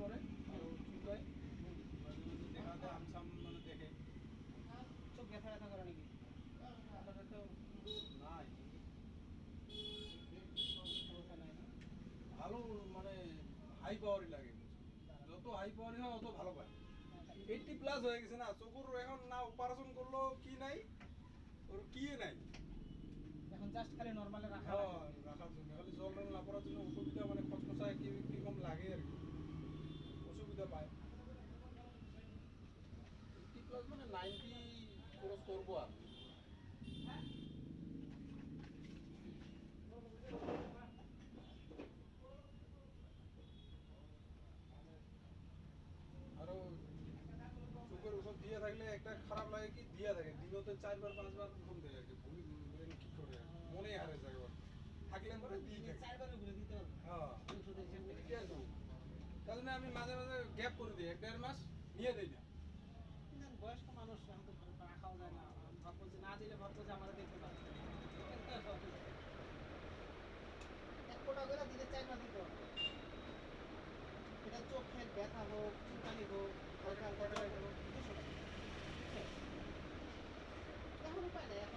করে আর চুলকায় মাঝে মাঝে দেখাতে আমসাম মানে দেখে চোখ ব্যথা ব্যথা করে নাকি? তো নাই ভালো মানে হাই পাওয়ারই লাগে যত হাই পাওয়ারই হয় অত ভালো পায় 80+ হয়ে গেছে না চোখের এখন না অপারেশন করলো কি নাই ওর কি নাই এখন জাস্ট খালি নরমালে রাখা রাখার জন্য খালি জল রং না পড়ার জন্য অসুবিধা মানে খচখচায় কিরকম লাগে আর কি অসুবিধা পায় 80+ মানে 90 ক্রস করবো আর আরো চোখের ওষুধ দিয়ে থাকলে একটা খারাপ লাগে কি দিয়ে থাকে দিনতে 4-5 বার ঘুম দেয় আর কি ভুল কি করে মনে হারে যায় থাকলে পরে দিয়ে থাকে 4 বার ঘুরে দিতে হবে। হ্যাঁ ওষুধের হিসেবে তার জন্য আমি মাঝে মাঝে গ্যাপ করে দিই 1-1.5 মাস নিয়ে দেই না কিন্তু বয়স্ক মানুষ এখন তো রাখাও যায় না, ভাববো যে না দিলে ভাববো যে আমরা দেখতে পাচ্ছি এক কোটা করে দিলে 4 বার দিতে হবে। এটা চোখের ব্যথা হোক, চুলকানি হোক, হালকা হালকা হোক, 200 টাকা। এখন উপায় নেই, এখন